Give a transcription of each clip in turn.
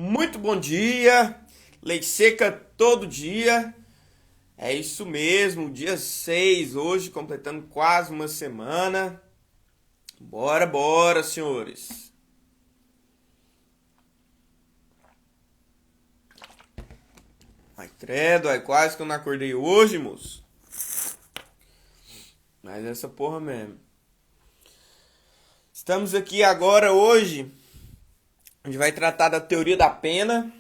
Muito bom dia, lei seca todo dia, é isso mesmo, dia 6 hoje, completando quase uma semana. Bora, bora, senhores. Ai, credo, ai, quase que eu não acordei hoje, moço. Mas essa porra mesmo. Estamos aqui agora, hoje, a gente vai tratar da teoria da pena.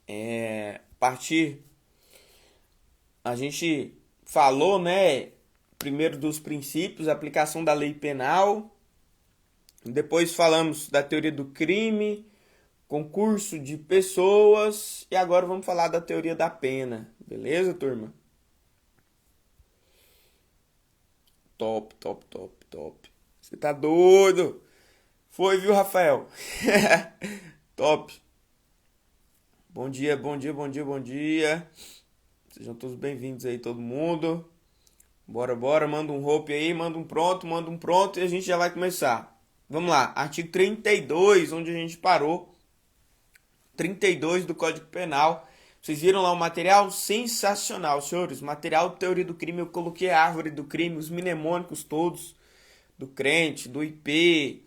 A partir, a gente falou, né, primeiro dos princípios, aplicação da lei penal. Depois falamos da teoria do crime, concurso de pessoas e agora vamos falar da teoria da pena. Beleza, turma? Top, top, top, top. Você tá doido? Foi, viu, Rafael? Top. Bom dia, bom dia, bom dia, bom dia. Sejam todos bem-vindos aí, todo mundo. Bora, bora, manda um hope aí, manda um pronto e a gente já vai começar. Vamos lá, artigo 32, onde a gente parou. 32 do Código Penal. Vocês viram lá o material? Sensacional, senhores. Material de teoria do crime, eu coloquei a árvore do crime, os mnemônicos todos, do crente, do IP,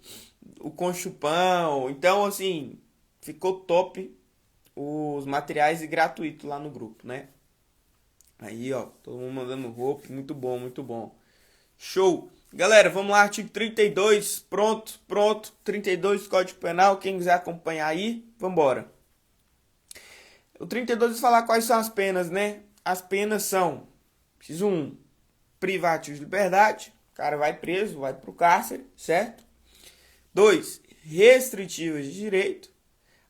o conchupão. Então, assim, ficou top os materiais e gratuito lá no grupo, né? Aí, ó, todo mundo mandando roupa, muito bom, muito bom. Show! Galera, vamos lá, artigo 32, pronto, pronto, 32 do Código Penal, quem quiser acompanhar aí, vambora. O 32 vai falar quais são as penas, né? As penas são, preciso privativo de liberdade, o cara vai preso, vai pro cárcere, certo? 2, restritivas de direito,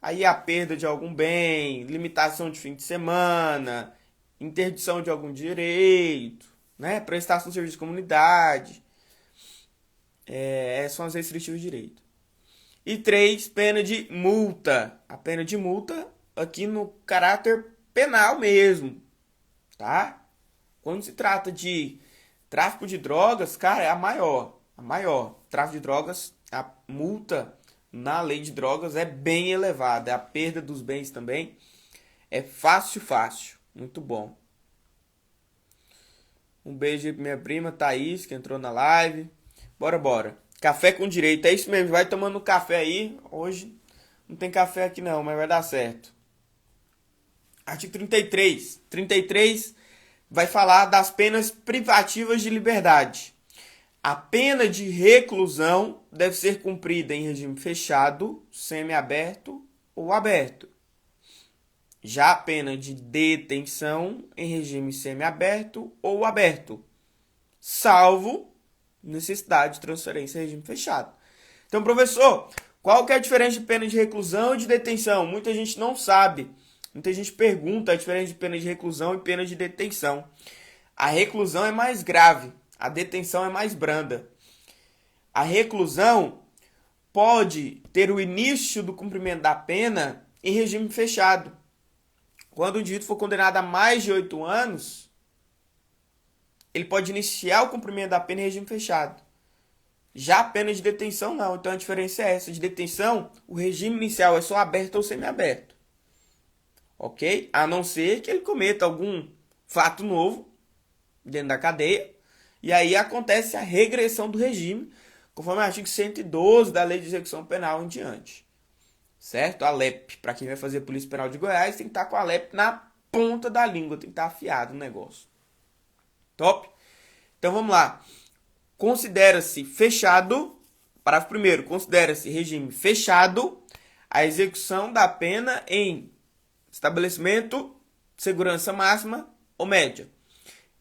aí a perda de algum bem, limitação de fim de semana, interdição de algum direito, né? Prestação de serviço de comunidade, são as restritivas de direito. E 3, pena de multa. A pena de multa aqui no caráter penal mesmo, tá? Quando se trata de tráfico de drogas, cara, é a maior. A maior. Tráfico de drogas, a multa na lei de drogas é bem elevada. A perda dos bens também é fácil, fácil. Muito bom. Um beijo aí pra minha prima Thaís, que entrou na live. Bora, bora. Café com direito, é isso mesmo. Vai tomando café aí. Hoje não tem café aqui não, mas vai dar certo. Artigo 33. 33 vai falar das penas privativas de liberdade. A pena de reclusão deve ser cumprida em regime fechado, semiaberto ou aberto. Já a pena de detenção em regime semiaberto ou aberto, salvo necessidade de transferência em regime fechado. Então, professor, qual que é a diferença de pena de reclusão e de detenção? Muita gente não sabe. Muita gente pergunta a diferença de pena de reclusão e pena de detenção. A reclusão é mais grave, a detenção é mais branda. A reclusão pode ter o início do cumprimento da pena em regime fechado. Quando o indivíduo for condenado a mais de 8 anos, ele pode iniciar o cumprimento da pena em regime fechado. Já a pena de detenção não. Então a diferença é essa. De detenção, o regime inicial é só aberto ou semiaberto. Ok? A não ser que ele cometa algum fato novo dentro da cadeia. E aí acontece a regressão do regime, conforme o artigo 112 da Lei de Execução Penal em diante. Certo? A LEP, para quem vai fazer Polícia Penal de Goiás, tem que estar com a LEP na ponta da língua, tem que estar afiado o negócio. Top? Então vamos lá. Considera-se fechado, parágrafo primeiro, considera-se regime fechado a execução da pena em estabelecimento de segurança máxima ou média.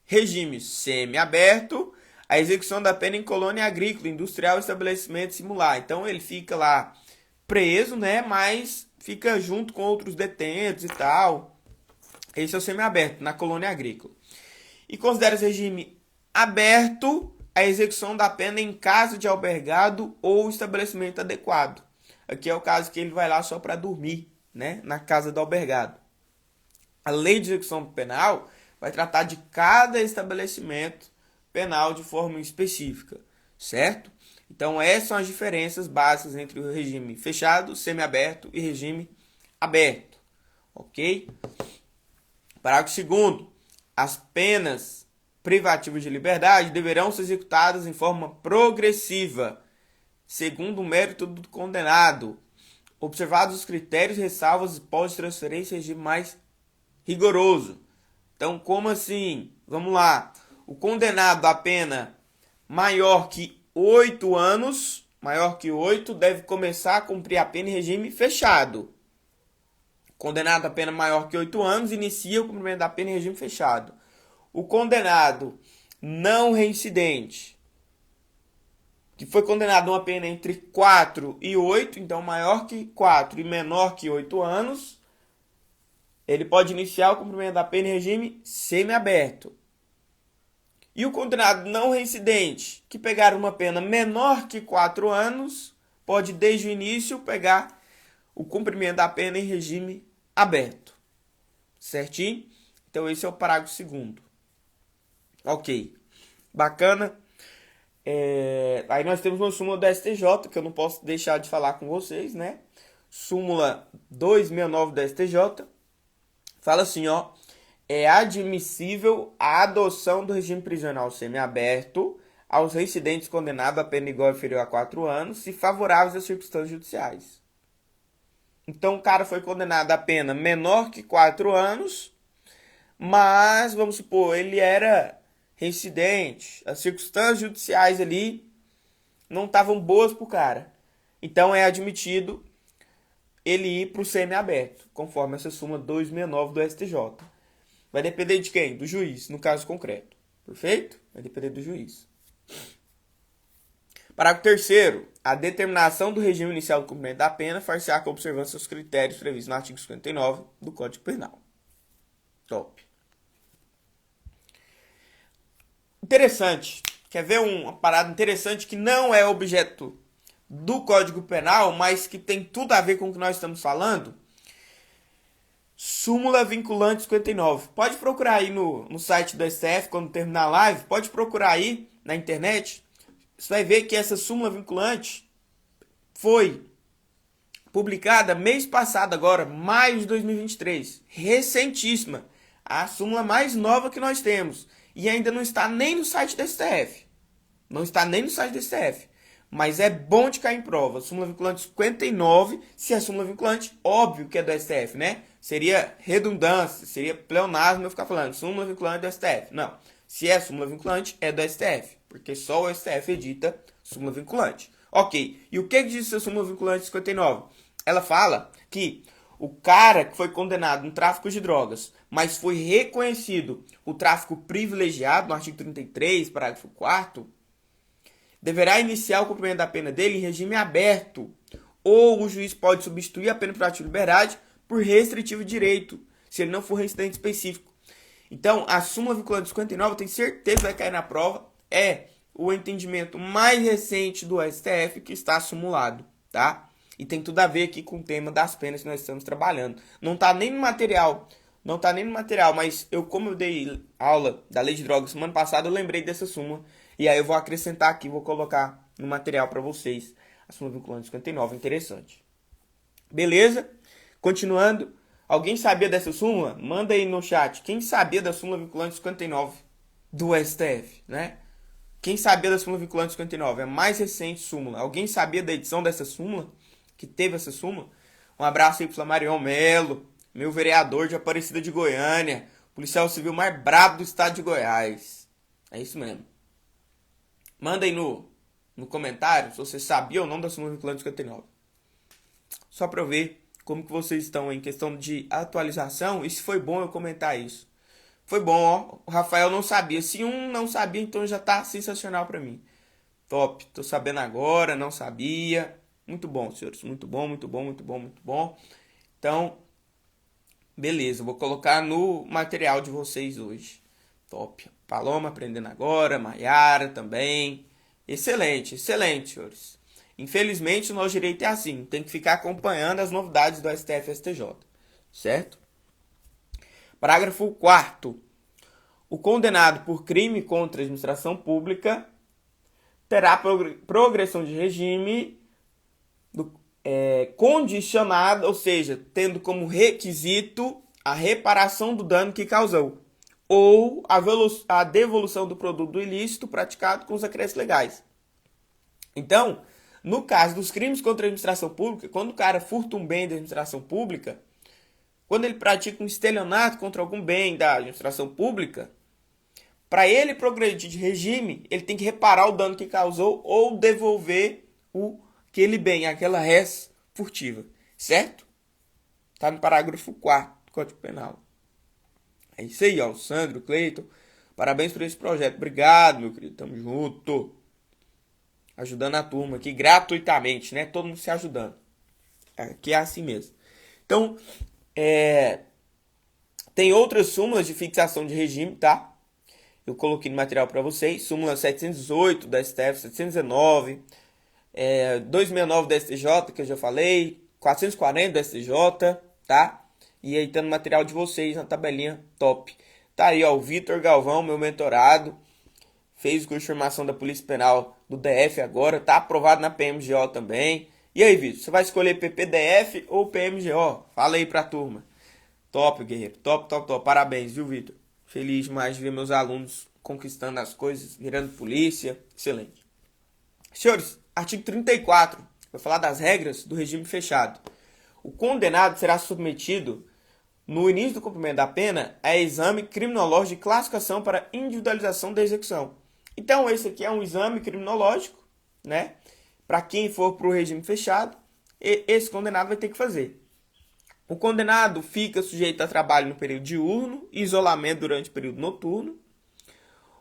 Regime semi-aberto, a execução da pena em colônia agrícola, industrial, estabelecimento similar. Então ele fica lá preso, né, mas fica junto com outros detentos e tal. Esse é o semi-aberto, na colônia agrícola. E considera-se regime aberto a execução da pena em casa de albergado ou estabelecimento adequado. Aqui é o caso que ele vai lá só para dormir, né, na casa do albergado. A lei de execução penal vai tratar de cada estabelecimento penal de forma específica, certo? Então essas são as diferenças básicas entre o regime fechado, semiaberto e regime aberto. Ok? Parágrafo 2º. As penas privativas de liberdade deverão ser executadas em forma progressiva, segundo o mérito do condenado, observados os critérios, ressalvas e pós-transferência de mais rigoroso. Então, como assim? Vamos lá. O condenado a pena maior que 8 anos, deve começar a cumprir a pena em regime fechado. Condenado a pena maior que 8 anos, inicia o cumprimento da pena em regime fechado. O condenado não reincidente, que foi condenado a uma pena entre 4 e 8, então maior que 4 e menor que 8 anos, ele pode iniciar o cumprimento da pena em regime semiaberto. E o condenado não reincidente, que pegar uma pena menor que 4 anos, pode desde o início pegar o cumprimento da pena em regime aberto. Certinho? Então esse é o parágrafo 2º. Ok. Bacana. Aí nós temos uma súmula do STJ, que eu não posso deixar de falar com vocês, né? Súmula 269 do STJ. Fala assim, ó. É admissível a adoção do regime prisional semiaberto aos reincidentes condenados a pena igual ou inferior a 4 anos, se favoráveis às circunstâncias judiciais. Então o cara foi condenado a pena menor que 4 anos, mas, vamos supor, ele era reincidente, as circunstâncias judiciais ali não estavam boas pro cara. Então é admitido ele ir pro semiaberto, conforme essa súmula 269 do STJ. Vai depender de quem? Do juiz, no caso concreto. Perfeito? Vai depender do juiz. Parágrafo 3º. A determinação do regime inicial do cumprimento da pena far-se-á com observância aos critérios previstos no artigo 59 do Código Penal. Top. Interessante. Quer ver uma parada interessante que não é objeto do Código Penal, mas que tem tudo a ver com o que nós estamos falando? Súmula vinculante 59. Pode procurar aí no site do STF, quando terminar a live, pode procurar aí na internet. Você vai ver que essa súmula vinculante foi publicada mês passado agora, maio de 2023. Recentíssima. A súmula mais nova que nós temos. E ainda não está nem no site do STF. Não está nem no site do STF. Mas é bom de cair em prova. Súmula vinculante 59, se é súmula vinculante, óbvio que é do STF, né? Seria redundância, seria pleonasmo eu ficar falando súmula vinculante do STF. Não. Se é súmula vinculante, é do STF. Porque só o STF edita súmula vinculante. Ok. E o que diz a súmula vinculante 59? Ela fala que o cara que foi condenado no tráfico de drogas, mas foi reconhecido o tráfico privilegiado no artigo 33, parágrafo 4º, deverá iniciar o cumprimento da pena dele em regime aberto, ou o juiz pode substituir a pena privativa de liberdade por restritivo de direito, se ele não for reincidente específico. Então, a súmula vinculante 59, eu tenho certeza que vai cair na prova, é o entendimento mais recente do STF que está simulado, tá? E tem tudo a ver aqui com o tema das penas que nós estamos trabalhando. Não está nem no material, mas como eu dei aula da lei de drogas semana passada, eu lembrei dessa súmula. E aí eu vou acrescentar aqui, vou colocar no material para vocês. A súmula vinculante 59, interessante. Beleza? Continuando. Alguém sabia dessa súmula? Manda aí no chat. Quem sabia da súmula vinculante 59 do STF, né? Quem sabia da súmula vinculante 59? É a mais recente súmula. Alguém sabia da edição dessa súmula? Que teve essa súmula? Um abraço aí pro Flamarion Melo, meu vereador de Aparecida de Goiânia, policial civil mais brabo do estado de Goiás. É isso mesmo. Manda aí no comentário se você sabia ou não da súmula vinculante 59. Só para eu ver como que vocês estão em questão de atualização e se foi bom eu comentar isso. Foi bom, ó. O Rafael não sabia. Se um não sabia, então já tá sensacional para mim. Top. Tô sabendo agora, não sabia. Muito bom, senhores. Muito bom, muito bom, muito bom, muito bom. Então, beleza. Vou colocar no material de vocês hoje. Top. Paloma aprendendo agora. Maiara também. Excelente, excelente, senhores. Infelizmente, o nosso direito é assim. Tem que ficar acompanhando as novidades do STF e STJ. Certo? Parágrafo 4º. O condenado por crime contra a administração pública terá progressão de regime condicionada, ou seja, tendo como requisito a reparação do dano que causou, ou a devolução do produto ilícito praticado com os acréscimos legais. Então, no caso dos crimes contra a administração pública, quando o cara furta um bem da administração pública, quando ele pratica um estelionato contra algum bem da administração pública, para ele progredir de regime, ele tem que reparar o dano que causou ou devolver aquele bem, aquela res furtiva, certo? Está no parágrafo 4º do Código Penal. É isso aí, ó, o Sandro, o Cleiton, parabéns por esse projeto. Obrigado, meu querido, tamo junto. Ajudando a turma aqui gratuitamente, né? Todo mundo se ajudando. Aqui é assim mesmo. Então, tem outras súmulas de fixação de regime, tá? Eu coloquei no material para vocês. Súmula 708 da STF, 719, 269 da STJ, que eu já falei, 440 da STJ, tá? E aí tá no material de vocês, na tabelinha top. Tá aí, ó, o Vitor Galvão, meu mentorado, fez o curso de formação da Polícia Penal do DF agora, tá aprovado na PMGO também. E aí, Vitor, você vai escolher PPDF ou PMGO? Fala aí pra turma. Top, guerreiro, top, top, top. Parabéns, viu, Vitor? Feliz demais de ver meus alunos conquistando as coisas, virando polícia. Excelente. Senhores, artigo 34, vai falar das regras do regime fechado. O condenado será submetido, no início do cumprimento da pena, a exame criminológico de classificação para individualização da execução. Então, esse aqui é um exame criminológico, né? Para quem for para o regime fechado, esse condenado vai ter que fazer. O condenado fica sujeito a trabalho no período diurno e isolamento durante o período noturno.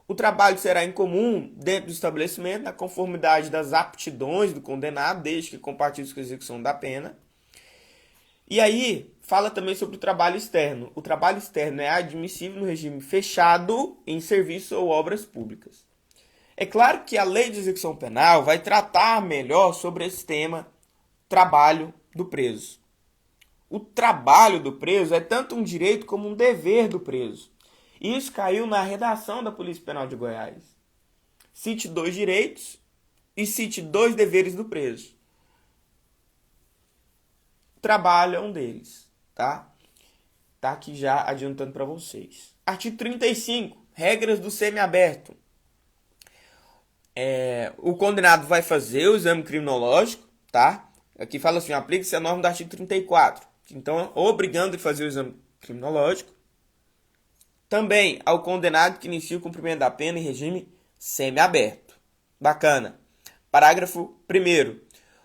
O trabalho será incomum dentro do estabelecimento, na conformidade das aptidões do condenado, desde que compartilhe com a execução da pena. E aí, fala também sobre o trabalho externo. O trabalho externo é admissível no regime fechado em serviços ou obras públicas. É claro que a lei de execução penal vai tratar melhor sobre esse tema, trabalho do preso. O trabalho do preso é tanto um direito como um dever do preso. Isso caiu na redação da Polícia Penal de Goiás. Cite 2 direitos e cite 2 deveres do preso. Trabalho é um deles, tá? Tá aqui já adiantando para vocês. Artigo 35, regras do semiaberto. O condenado vai fazer o exame criminológico, tá? Aqui fala assim, aplica-se a norma do artigo 34. Então, obrigando a fazer o exame criminológico. Também ao condenado que inicia o cumprimento da pena em regime semiaberto. Bacana. Parágrafo 1º.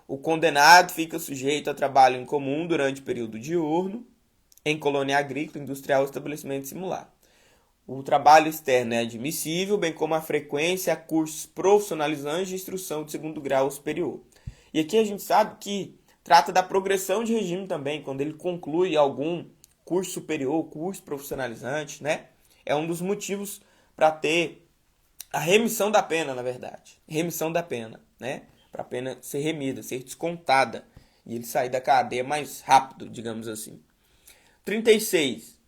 O condenado fica sujeito a trabalho em comum durante o período diurno, em colônia agrícola, industrial ou estabelecimento similar. O trabalho externo é admissível, bem como a frequência a cursos profissionalizantes de instrução de segundo grau superior. E aqui a gente sabe que trata da progressão de regime também, quando ele conclui algum curso superior, curso profissionalizante, né? É um dos motivos para ter a remissão da pena, na verdade. Remissão da pena, né? Para a pena ser remida, ser descontada. E ele sair da cadeia mais rápido, digamos assim. 36.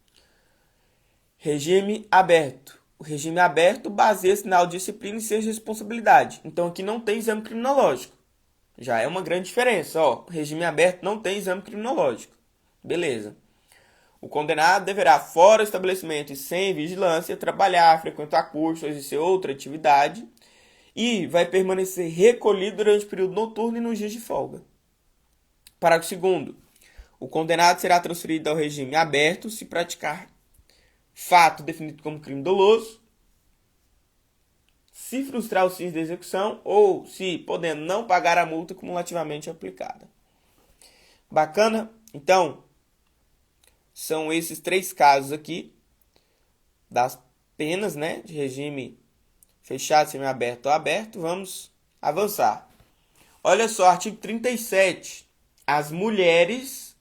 Regime aberto. O regime aberto baseia-se na disciplina e seja responsabilidade. Então aqui não tem exame criminológico. Já é uma grande diferença. Ó, regime aberto não tem exame criminológico. Beleza. O condenado deverá, fora do estabelecimento e sem vigilância, trabalhar, frequentar cursos, exercer outra atividade e vai permanecer recolhido durante o período noturno e nos dias de folga. Parágrafo 2º. O condenado será transferido ao regime aberto se praticar fato definido como crime doloso, se frustrar os fins da execução ou se, podendo, não pagar a multa cumulativamente aplicada. Bacana? Então, são esses 3 casos aqui das penas, né, de regime fechado, semiaberto ou aberto. Vamos avançar. Olha só, artigo 37. As mulheres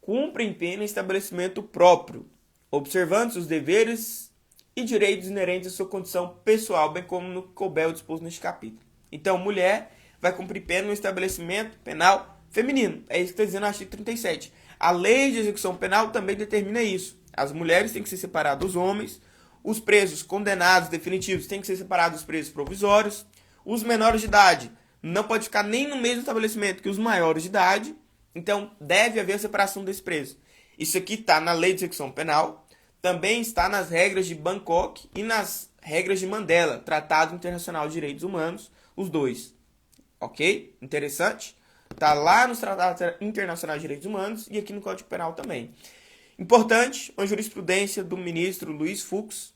cumprem pena em estabelecimento próprio, observando seus deveres e direitos inerentes à sua condição pessoal, bem como no que couber o disposto neste capítulo. Então, mulher vai cumprir pena no estabelecimento penal feminino. É isso que está dizendo o artigo 37. A lei de execução penal também determina isso. As mulheres têm que ser separadas dos homens, os presos condenados definitivos têm que ser separados dos presos provisórios, os menores de idade não pode ficar nem no mesmo estabelecimento que os maiores de idade, então deve haver a separação desse preso. Isso aqui está na lei de execução penal, também está nas regras de Bangkok e nas regras de Mandela, Tratado Internacional de Direitos Humanos, os dois. Ok? Interessante? Está lá nos Tratados Internacionais de Direitos Humanos e aqui no Código Penal também. Importante, uma jurisprudência do ministro Luiz Fux.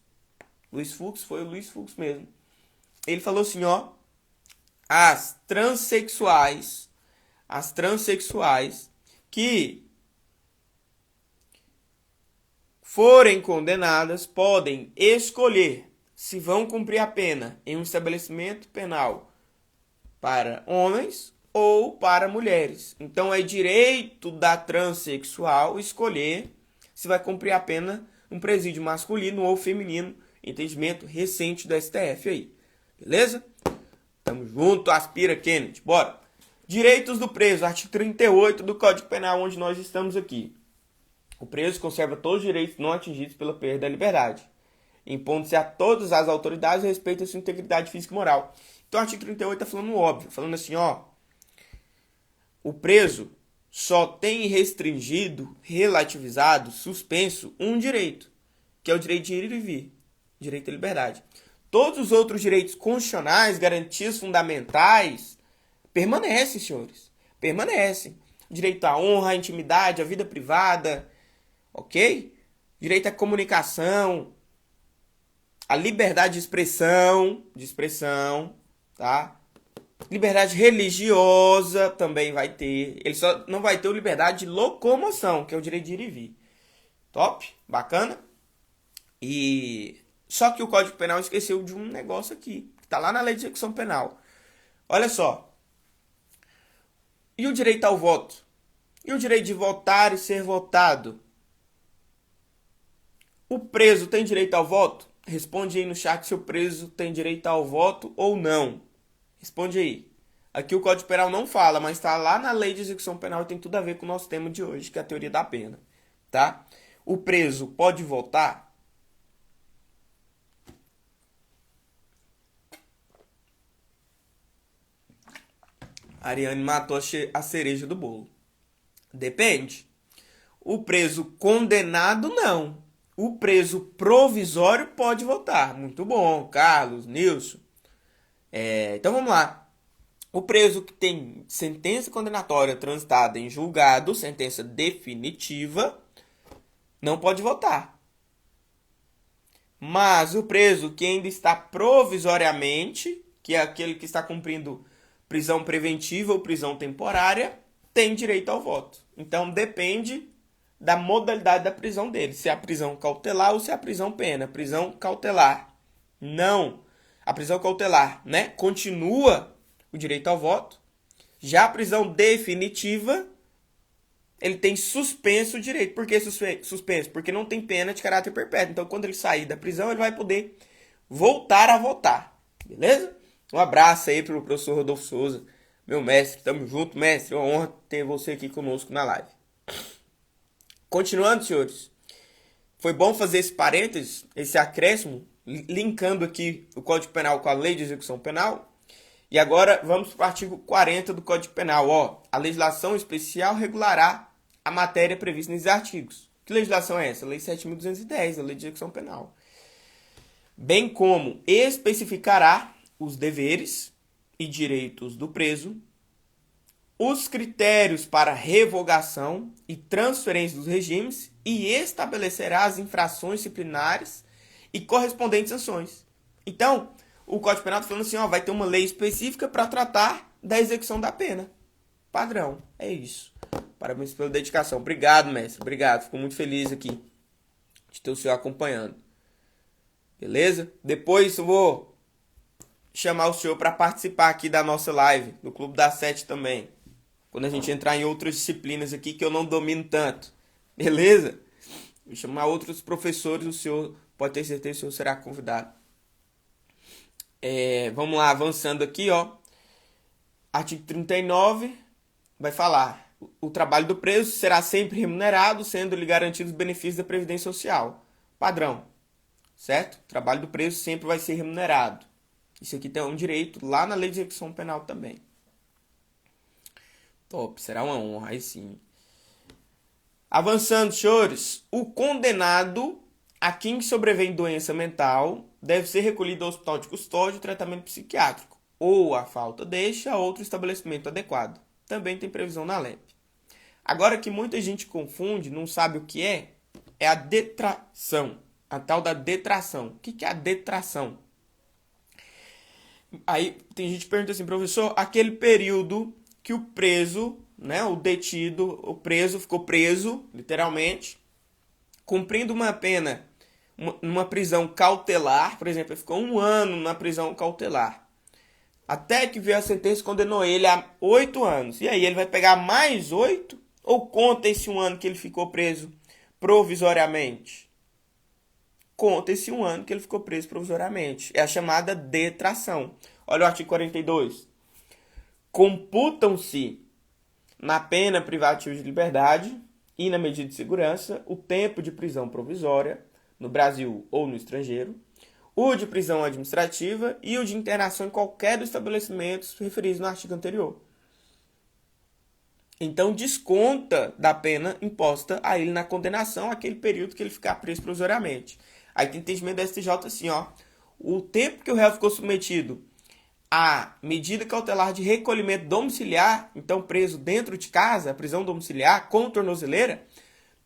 Luiz Fux, foi o Luiz Fux mesmo. Ele falou assim, ó, as transexuais que forem condenadas podem escolher se vão cumprir a pena em um estabelecimento penal para homens ou para mulheres. Então é direito da transexual escolher se vai cumprir a pena um presídio masculino ou feminino, entendimento recente do STF aí. Beleza? Tamo junto, aspira Kennedy, bora. Direitos do preso, artigo 38 do Código Penal, onde nós estamos aqui. O preso conserva todos os direitos não atingidos pela perda da liberdade, impondo-se a todas as autoridades o respeito à sua integridade física e moral. Então o artigo 38 está falando óbvio, falando assim, ó, o preso só tem restringido, relativizado, suspenso um direito, que é o direito de ir e vir, direito à liberdade. Todos os outros direitos constitucionais, garantias fundamentais, permanecem, senhores. Permanecem. Direito à honra, à intimidade, à vida privada, ok? Direito à comunicação, à liberdade de expressão, tá? Liberdade religiosa também vai ter. Ele só não vai ter liberdade de locomoção, que é o direito de ir e vir. Top? Bacana? E só que o Código Penal esqueceu de um negócio aqui, que está lá na Lei de Execução Penal. Olha só. E o direito ao voto? E o direito de votar e ser votado? O preso tem direito ao voto? Responde aí no chat se o preso tem direito ao voto ou não. Responde aí. Aqui o Código Penal não fala, mas está lá na Lei de Execução Penal e tem tudo a ver com o nosso tema de hoje, que é a teoria da pena. Tá? O preso pode votar? A Ariane matou a cereja do bolo. Depende. O preso condenado, não. O preso provisório pode votar. Muito bom, Carlos, Nilson. Então vamos lá. O preso que tem sentença condenatória transitada em julgado, sentença definitiva, não pode votar. Mas o preso que ainda está provisoriamente, que é aquele que está cumprindo prisão preventiva ou prisão temporária, tem direito ao voto. Então depende da modalidade da prisão dele, se é a prisão cautelar ou se é a prisão pena. Prisão cautelar. Não. A prisão cautelar, né, continua o direito ao voto. Já a prisão definitiva, ele tem suspenso o direito. Por que suspenso? Porque não tem pena de caráter perpétuo. Então, quando ele sair da prisão, ele vai poder voltar a votar. Beleza? Um abraço aí pro professor Rodolfo Souza, meu mestre. Tamo junto, mestre. É uma honra ter você aqui conosco na live. Continuando, senhores. Foi bom fazer esse parênteses, esse acréscimo, linkando aqui o Código Penal com a Lei de Execução Penal. E agora vamos para o artigo 40 do Código Penal. Ó, a legislação especial regulará a matéria prevista nesses artigos. Que legislação é essa? Lei 7.210, a Lei de Execução Penal. Bem como especificará os deveres e direitos do preso, os critérios para revogação e transferência dos regimes e estabelecerá as infrações disciplinares e correspondentes sanções. Então, o Código Penal está falando assim, ó, vai ter uma lei específica para tratar da execução da pena. Padrão, é isso. Parabéns pela dedicação. Obrigado, mestre. Obrigado. Fico muito feliz aqui de ter o senhor acompanhando. Beleza? Depois eu vou chamar o senhor para participar aqui da nossa live, do Clube das 7 também. Quando a gente entrar em outras disciplinas aqui que eu não domino tanto. Beleza? Vou chamar outros professores, o senhor pode ter certeza que o senhor será convidado. Vamos lá, avançando aqui, ó. Artigo 39 vai falar: o trabalho do preso será sempre remunerado, sendo-lhe garantidos os benefícios da Previdência Social. Padrão, certo? O trabalho do preso sempre vai ser remunerado. Isso aqui tem um direito lá na Lei de Execução Penal também. Top, será uma honra, aí sim. Avançando, senhores, o condenado a quem sobrevém doença mental deve ser recolhido ao hospital de custódia e tratamento psiquiátrico, ou, a falta deste, a outro estabelecimento adequado. Também tem previsão na LEP. Agora que muita gente confunde, não sabe o que é a detração, a tal da detração. O que é a detração? Aí tem gente que pergunta assim, professor, aquele período que o preso, né, o detido, o preso ficou preso, literalmente, cumprindo uma pena, numa prisão cautelar, por exemplo, ele ficou 1 ano na prisão cautelar, até que veio a sentença e condenou ele a 8 anos. E aí, ele vai pegar mais 8? Ou conta esse 1 ano que ele ficou preso provisoriamente? Conta esse 1 ano que ele ficou preso provisoriamente. É a chamada detração. Olha o artigo 42. Computam-se na pena privativa de liberdade e na medida de segurança o tempo de prisão provisória, no Brasil ou no estrangeiro, o de prisão administrativa e o de internação em qualquer dos estabelecimentos referidos no artigo anterior. Então, desconta da pena imposta a ele na condenação aquele período que ele ficar preso provisoriamente. Aí tem entendimento da STJ assim, ó. O tempo que o réu ficou submetido à medida cautelar de recolhimento domiciliar, então preso dentro de casa, prisão domiciliar com tornozeleira,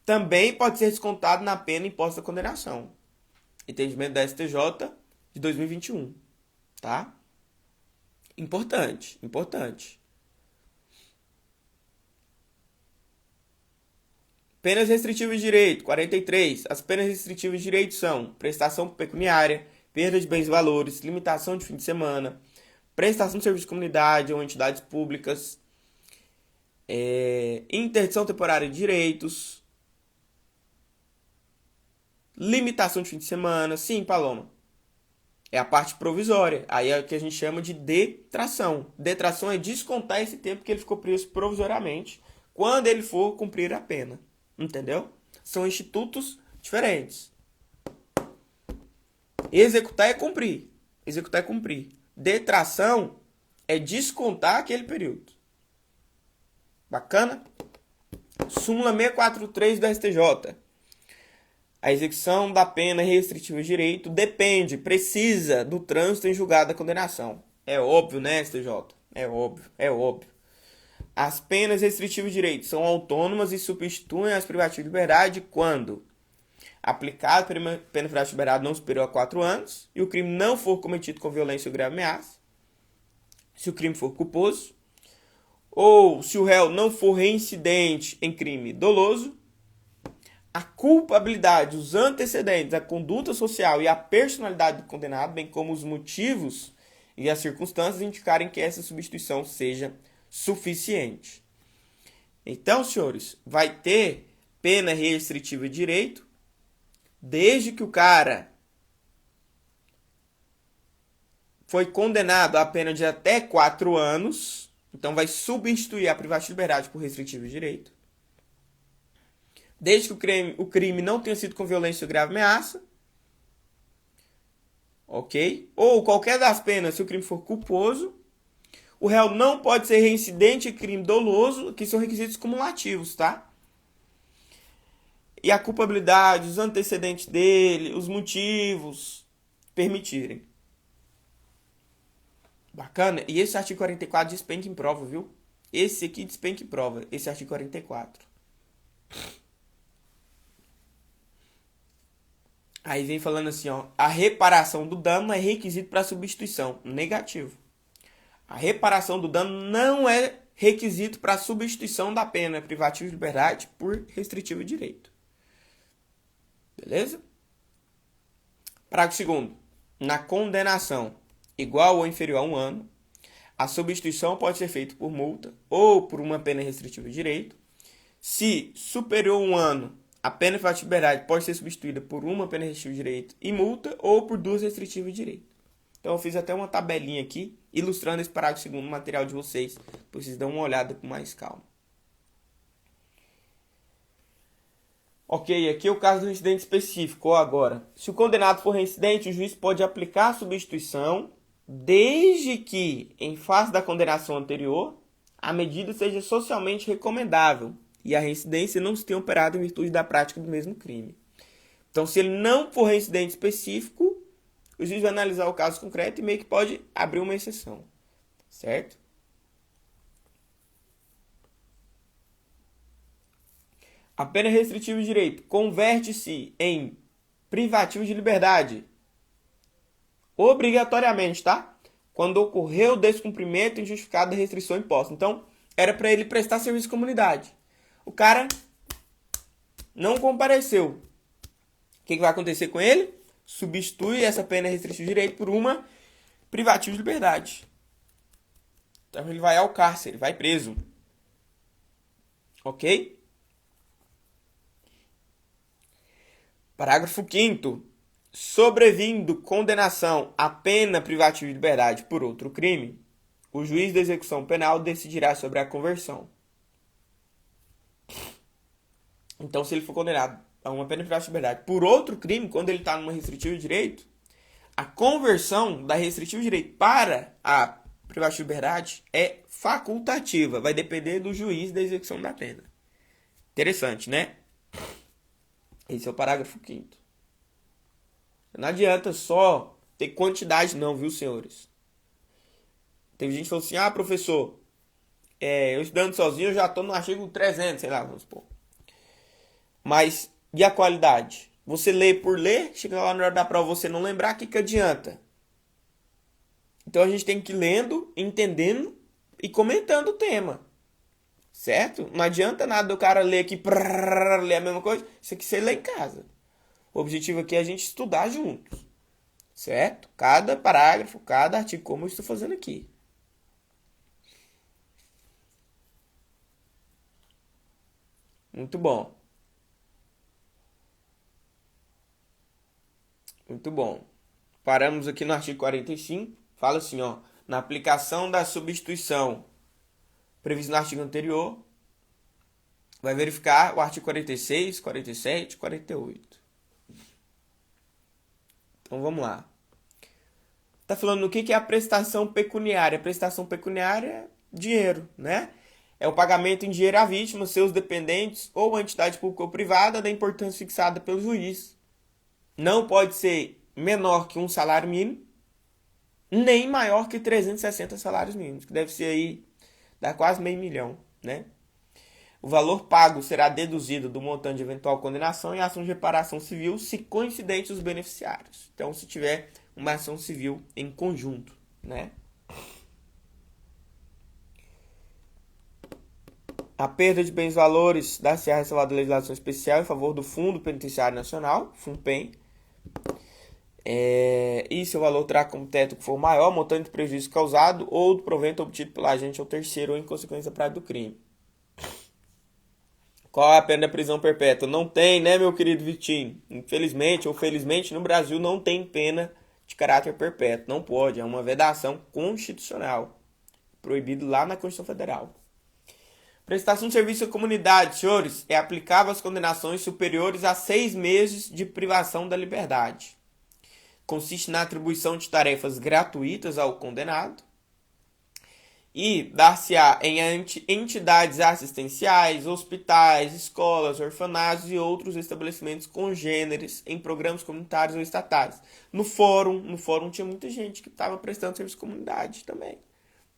também pode ser descontado na pena imposta à condenação. Entendimento da STJ de 2021, tá? Importante, importante. Penas restritivas de direito, 43. As penas restritivas de direito são prestação pecuniária, perda de bens e valores, limitação de fim de semana, prestação de serviço de comunidade ou entidades públicas, interdição temporária de direitos, limitação de fim de semana. Sim, Paloma. É a parte provisória. Aí é o que a gente chama de detração. Detração é descontar esse tempo que ele ficou preso provisoriamente quando ele for cumprir a pena. Entendeu? São institutos diferentes. Executar é cumprir. Executar é cumprir. Detração é descontar aquele período. Bacana? Súmula 643 do STJ. A execução da pena restritiva de direito precisa do trânsito em julgado da condenação. É óbvio, né, STJ? É óbvio, é óbvio. As penas restritivas de direito são autônomas e substituem as privativas de liberdade quando aplicado pena privativa de liberdade não superior a 4 anos e o crime não for cometido com violência ou grave ameaça, se o crime for culposo, ou se o réu não for reincidente em crime doloso, a culpabilidade, os antecedentes, a conduta social e a personalidade do condenado, bem como os motivos e as circunstâncias indicarem que essa substituição seja suficiente. Então, senhores, vai ter pena restritiva de direito desde que o cara foi condenado a pena de até 4 anos, então vai substituir a privativa de liberdade por restritiva de direito. Desde que o crime não tenha sido com violência ou grave ameaça, ok? Ou qualquer das penas se o crime for culposo. O réu não pode ser reincidente em crime doloso, que são requisitos cumulativos, tá? E a culpabilidade, os antecedentes dele, os motivos permitirem. Bacana? E esse artigo 44 despenca em prova, viu? Esse aqui despenca em prova, esse artigo 44. Aí vem falando assim, ó, a reparação do dano é requisito para substituição. Negativo. A reparação do dano não é requisito para substituição da pena privativa de liberdade por restritivo de direito. Beleza? Parágrafo 2º. Na condenação igual ou inferior a 1 ano, a substituição pode ser feita por multa ou por uma pena restritiva de direito. Se superior a 1 ano, a pena privativa de liberdade pode ser substituída por uma pena restritiva de direito e multa ou por 2 restritivas de direito. Então eu fiz até uma tabelinha aqui, ilustrando esse parágrafo 2º no material de vocês, para vocês darem uma olhada com mais calma. Ok, aqui é o caso do reincidente específico. Agora, se o condenado for reincidente, o juiz pode aplicar a substituição, desde que, em face da condenação anterior, a medida seja socialmente recomendável e a reincidência não se tenha operado em virtude da prática do mesmo crime. Então, se ele não for reincidente específico, o juiz vai analisar o caso concreto e meio que pode abrir uma exceção, certo? A pena restritiva de direito converte-se em privativo de liberdade, obrigatoriamente, tá? Quando ocorreu o descumprimento injustificado da restrição imposta. Então, era para ele prestar serviço à comunidade. O cara não compareceu. O que vai acontecer com ele? Substitui essa pena restritiva de direito por uma privativa de liberdade. Então, ele vai ao cárcere, vai preso. Ok? Parágrafo 5º. Sobrevindo condenação à pena privativa de liberdade por outro crime, o juiz da execução penal decidirá sobre a conversão. Então, se ele for condenado a uma pena privativa de liberdade por outro crime, quando ele está numa restritiva de direito, a conversão da restritiva de direito para a privativa de liberdade é facultativa. Vai depender do juiz da execução da pena. Interessante, né? Esse é o parágrafo 5º. Não adianta só ter quantidade não, viu, senhores? Teve gente que falou assim, professor, eu estudando sozinho, eu já estou no artigo 300, sei lá, vamos supor. Mas, e a qualidade? Você lê por ler, chega lá na hora da prova você não lembrar, o que adianta? Então a gente tem que ir lendo, entendendo e comentando o tema. Certo? Não adianta nada o cara ler aqui, ler a mesma coisa. Isso aqui você lê em casa. O objetivo aqui é a gente estudar juntos. Certo? Cada parágrafo, cada artigo, como eu estou fazendo aqui. Muito bom. Muito bom. Paramos aqui no artigo 45. Fala assim, ó. Na aplicação da substituição previsto no artigo anterior, vai verificar o artigo 46, 47, 48. Então, vamos lá. Está falando o que é a prestação pecuniária. A prestação pecuniária é dinheiro, né? É o pagamento em dinheiro à vítima, seus dependentes ou a entidade pública ou privada da importância fixada pelo juiz. Não pode ser menor que um salário mínimo, nem maior que 360 salários mínimos, que deve ser aí, dá quase R$500 mil, né? O valor pago será deduzido do montante de eventual condenação em ação de reparação civil, se coincidentes os beneficiários. Então, se tiver uma ação civil em conjunto, né? A perda de bens valores dar-se-á ressalvada legislação especial em favor do Fundo Penitenciário Nacional, FUNPEN. E seu valor terá como teto que for maior, montante de prejuízo causado ou do provento obtido pelo agente ou terceiro ou em consequência da prática do crime. Qual é a pena da prisão perpétua? Não tem, né, meu querido Vitinho? Infelizmente ou felizmente, no Brasil não tem pena de caráter perpétuo. Não pode, é uma vedação constitucional. Proibido lá na Constituição Federal. Prestação de serviço à comunidade, senhores, é aplicável às condenações superiores a 6 meses de privação da liberdade. Consiste na atribuição de tarefas gratuitas ao condenado e dar-se-á em entidades assistenciais, hospitais, escolas, orfanatos e outros estabelecimentos congêneres em programas comunitários ou estatais. No fórum tinha muita gente que estava prestando serviço à comunidade também,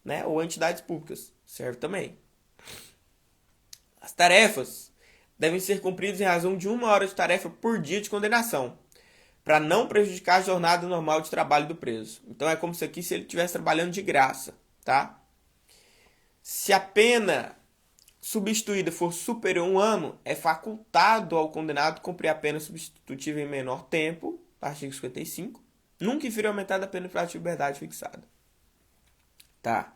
né? Ou entidades públicas, serve também. As tarefas devem ser cumpridas em razão de 1 hora de tarefa por dia de condenação, para não prejudicar a jornada normal de trabalho do preso. Então é como se aqui se ele estivesse trabalhando de graça, tá? Se a pena substituída for superior a 1 ano, é facultado ao condenado cumprir a pena substitutiva em menor tempo, artigo 55, nunca inferior à metade da pena privativa de liberdade fixada. Tá.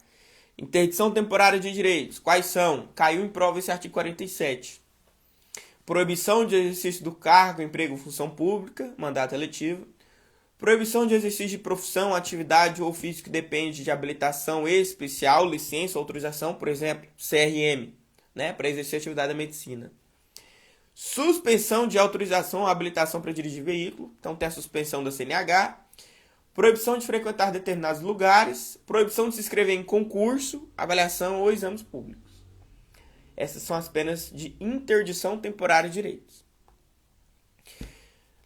Interdição temporária de direitos. Quais são? Caiu em prova esse artigo 47. Proibição de exercício do cargo, emprego, função pública, mandato eletivo. Proibição de exercício de profissão, atividade ou ofício que depende de habilitação especial, licença, autorização, por exemplo, CRM, né, para exercer a atividade da medicina. Suspensão de autorização ou habilitação para dirigir veículo. Então tem a suspensão da CNH. proibição de frequentar determinados lugares, proibição de se inscrever em concurso, avaliação ou exames públicos. Essas são as penas de interdição temporária de direitos.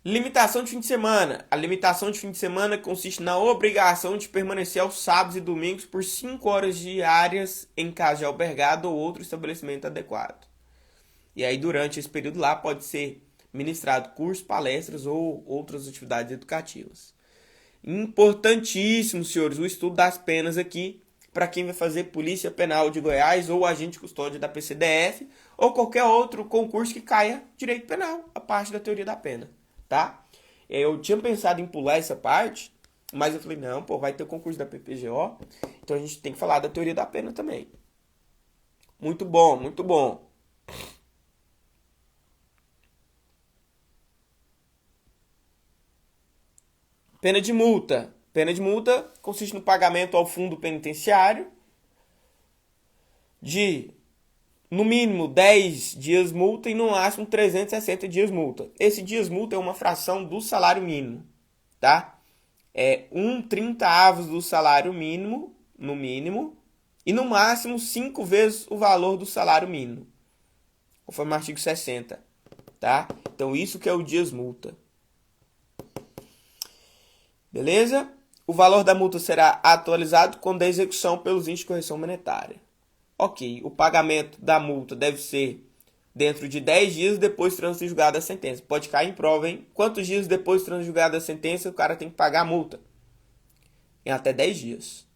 Limitação de fim de semana. A limitação de fim de semana consiste na obrigação de permanecer aos sábados e domingos por 5 horas diárias em casa de albergado ou outro estabelecimento adequado. E aí, durante esse período lá, pode ser ministrado cursos, palestras ou outras atividades educativas. Importantíssimo, senhores, o estudo das penas aqui para quem vai fazer Polícia Penal de Goiás ou agente de custódia da PCDF ou qualquer outro concurso que caia direito penal, a parte da teoria da pena, tá? Eu tinha pensado em pular essa parte, mas eu falei, não, pô, vai ter o concurso da PPGO, então a gente tem que falar da teoria da pena também. Muito bom, muito bom. Pena de multa. Pena de multa consiste no pagamento ao fundo penitenciário de, no mínimo, 10 dias multa e no máximo 360 dias multa. Esse dias multa é uma fração do salário mínimo, tá? É 1/30 do salário mínimo, no mínimo, e no máximo 5 vezes o valor do salário mínimo, conforme o artigo 60, tá? Então isso que é o dias multa. Beleza? O valor da multa será atualizado quando a execução pelos índices de correção monetária. Ok, o pagamento da multa deve ser dentro de 10 dias depois de transjugada a sentença. Pode cair em prova, hein? Quantos dias depois de transjugada a sentença o cara tem que pagar a multa? Em até 10 dias.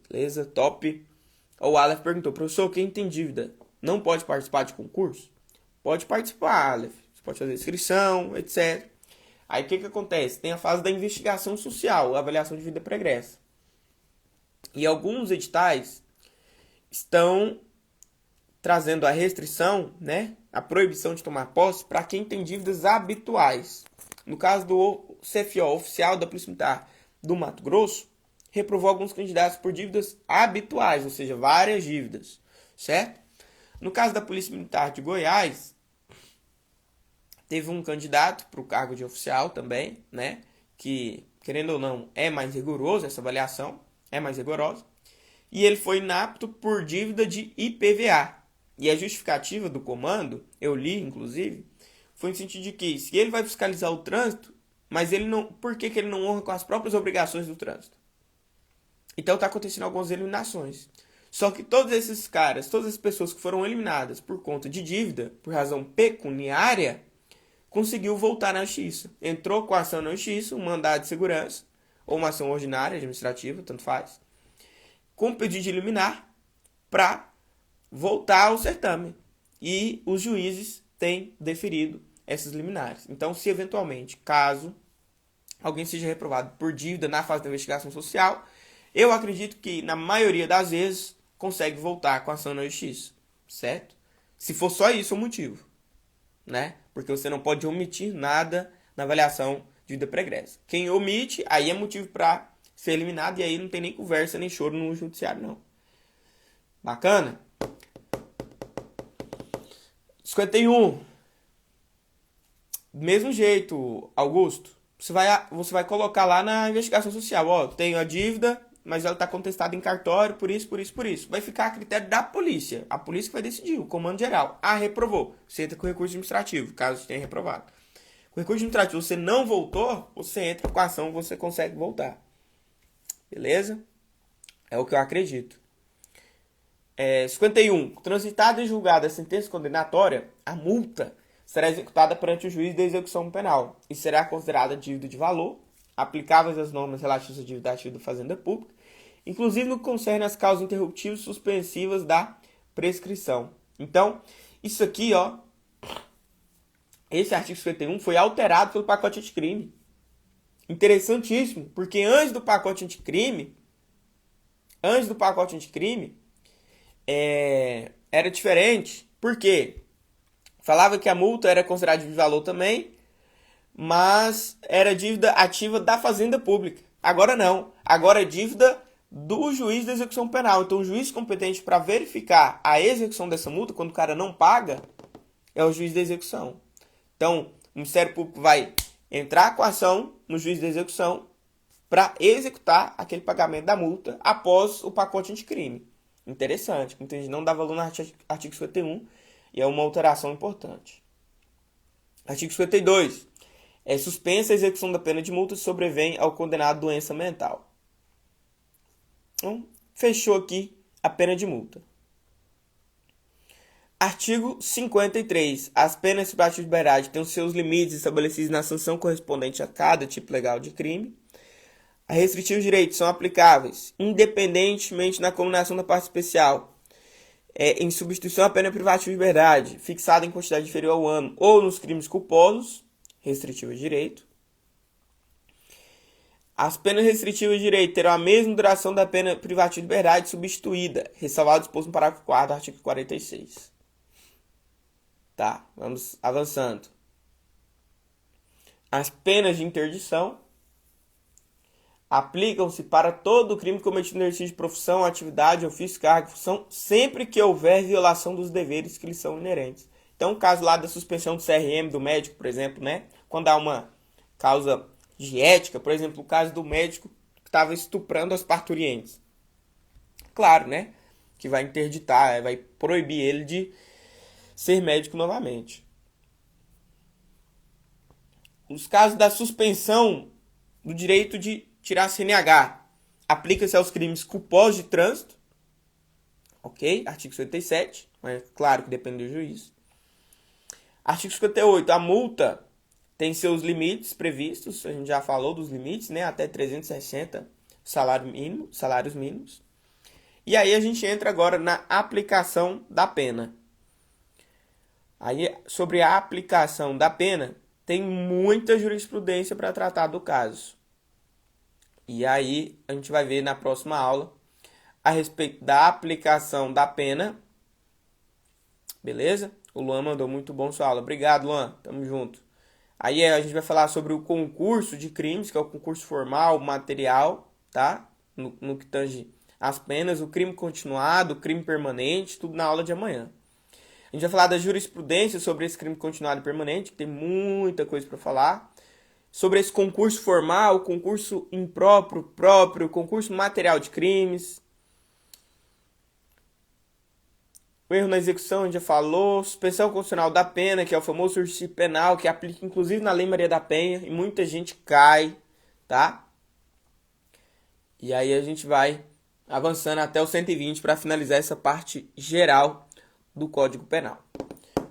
Beleza? Top. O Aleph perguntou, professor, quem tem dívida não pode participar de concurso? Pode participar, Aleph. Você pode fazer inscrição, etc. Aí o que acontece? Tem a fase da investigação social, a avaliação de vida pregressa. E alguns editais estão trazendo a restrição, né, a proibição de tomar posse para quem tem dívidas habituais. No caso do CFO, oficial da Polícia Militar do Mato Grosso, reprovou alguns candidatos por dívidas habituais, ou seja, várias dívidas, certo? No caso da Polícia Militar de Goiás, teve um candidato para o cargo de oficial também, né? Que, querendo ou não, é mais rigoroso, essa avaliação é mais rigorosa. E ele foi inapto por dívida de IPVA. E a justificativa do comando, eu li, inclusive, foi no sentido de que se ele vai fiscalizar o trânsito, mas ele não, por que ele não honra com as próprias obrigações do trânsito? Então está acontecendo algumas eliminações. Só que todos esses caras, todas as pessoas que foram eliminadas por conta de dívida, por razão pecuniária, conseguiu voltar na justiça. Entrou com a ação na justiça, um mandado de segurança, ou uma ação ordinária, administrativa, tanto faz, com pedido de liminar para voltar ao certame. E os juízes têm deferido essas liminares. Então, se eventualmente, caso alguém seja reprovado por dívida na fase da investigação social, eu acredito que, na maioria das vezes, consegue voltar com a ação na justiça, certo? Se for só isso o motivo, né? Porque você não pode omitir nada na avaliação de vida pregressa. Quem omite, aí é motivo para ser eliminado e aí não tem nem conversa, nem choro no judiciário, não. Bacana? 51. Do mesmo jeito, Augusto, você vai colocar lá na investigação social, ó, tenho a dívida, mas ela está contestada em cartório, por isso. Vai ficar a critério da polícia. A polícia que vai decidir, o comando geral. Ah, reprovou. Você entra com recurso administrativo, caso tenha reprovado. Com recurso administrativo, você não voltou, você entra com a ação, você consegue voltar. Beleza? É o que eu acredito. 51. Transitada e julgada a sentença condenatória, a multa será executada perante o juiz da execução penal e será considerada dívida de valor, aplicáveis às normas relativas à dívida ativa da Fazenda Pública, inclusive no que concerne às causas interruptivas suspensivas da prescrição. Então, isso aqui, ó, esse artigo 51 foi alterado pelo pacote anticrime. Interessantíssimo, porque antes do pacote anticrime, era diferente. Por quê? Falava que a multa era considerada de valor também, mas era dívida ativa da Fazenda Pública. Agora não. Agora é dívida do juiz da execução penal. Então, o juiz competente para verificar a execução dessa multa, quando o cara não paga, é o juiz da execução. Então, o Ministério Público vai entrar com a ação no juiz da execução para executar aquele pagamento da multa após o pacote anticrime. Interessante, muita gente não dá valor no artigo 51 e é uma alteração importante. Artigo 52. É suspensa a execução da pena de multa se sobrevém ao condenado doença mental. Então, fechou aqui a pena de multa. Artigo 53. As penas privativas de liberdade têm os seus limites estabelecidos na sanção correspondente a cada tipo legal de crime. A restritivos de direitos são aplicáveis, independentemente na combinação da parte especial, em substituição à pena privativa de liberdade, fixada em quantidade inferior ao ano, ou nos crimes culposos, restritivos de direito. As penas restritivas de direito terão a mesma duração da pena privativa de liberdade substituída, ressalvado o disposto no parágrafo 4º do artigo 46. Tá, vamos avançando. As penas de interdição aplicam-se para todo crime cometido no exercício de profissão, atividade, ofício, cargo, função, sempre que houver violação dos deveres que lhes são inerentes. Então, o caso lá da suspensão do CRM do médico, por exemplo, né? Quando há uma causa de ética, por exemplo, o caso do médico que estava estuprando as parturientes. Claro, né? Que vai interditar, vai proibir ele de ser médico novamente. Os casos da suspensão do direito de tirar CNH aplica-se aos crimes culposos de trânsito, ok? Artigo 57, mas claro que depende do juiz. Artigo 58, a multa tem seus limites previstos, a gente já falou dos limites, né? Até 360 salários mínimos. E aí a gente entra agora na aplicação da pena. Aí, sobre a aplicação da pena, tem muita jurisprudência para tratar do caso. E aí a gente vai ver na próxima aula a respeito da aplicação da pena. Beleza? O Luan mandou muito bom sua aula. Obrigado, Luan. Tamo junto. Aí a gente vai falar sobre o concurso de crimes, que é o concurso formal, material, tá? No que tange as penas, o crime continuado, o crime permanente, tudo na aula de amanhã. A gente vai falar da jurisprudência sobre esse crime continuado e permanente, que tem muita coisa para falar. Sobre esse concurso formal, concurso impróprio, próprio, concurso material de crimes. O erro na execução, a gente já falou. Suspensão constitucional da pena, que é o famoso surgir penal, que aplica inclusive na Lei Maria da Penha, e muita gente cai, tá? E aí a gente vai avançando até o 120 para finalizar essa parte geral do Código Penal.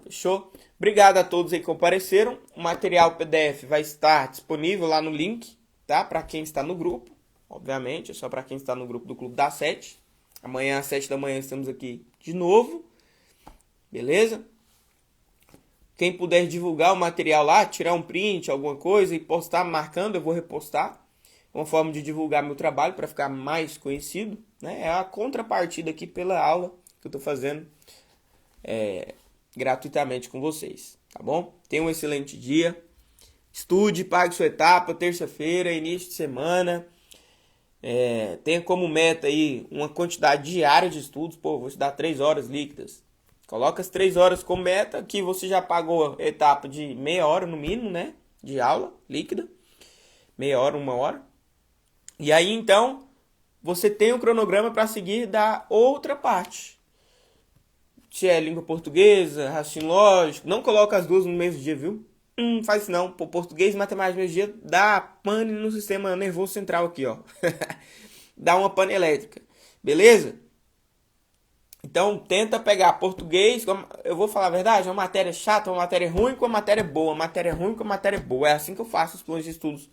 Fechou? Obrigado a todos aí que compareceram. O material PDF vai estar disponível lá no link, tá? Para quem está no grupo, obviamente, é só para quem está no grupo do Clube das 7. Amanhã às 7 da manhã estamos aqui de novo. Beleza? Quem puder divulgar o material lá, tirar um print, alguma coisa e postar marcando, eu vou repostar. Uma forma de divulgar meu trabalho para ficar mais conhecido, né? É a contrapartida aqui pela aula que eu estou fazendo gratuitamente com vocês, tá bom? Tenha um excelente dia. Estude, pague sua etapa, terça-feira, início de semana. Tenha como meta aí uma quantidade diária de estudos. Pô, vou estudar 3 horas líquidas. Coloca as 3 horas como meta, que você já pagou etapa de meia hora no mínimo, né? De aula líquida. Meia hora, 1 hora. E aí, então, você tem um cronograma para seguir da outra parte. Se é língua portuguesa, raciocínio lógico, não coloca as duas no mesmo dia, viu? Faz isso não. Pô, português e matemática no mesmo dia dá pane no sistema nervoso central aqui, ó. Dá uma pane elétrica. Beleza? Então, tenta pegar português, eu vou falar a verdade, uma matéria chata, uma matéria ruim com uma matéria boa, uma matéria ruim com uma matéria boa. É assim que eu faço os planos de estudos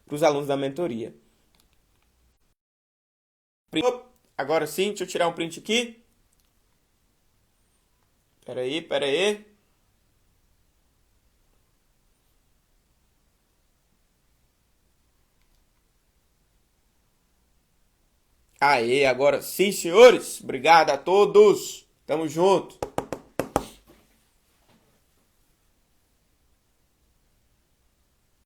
para os alunos da mentoria. Agora sim, deixa eu tirar um print aqui. Pera aí. Aê, agora sim, senhores. Obrigado a todos. Tamo junto.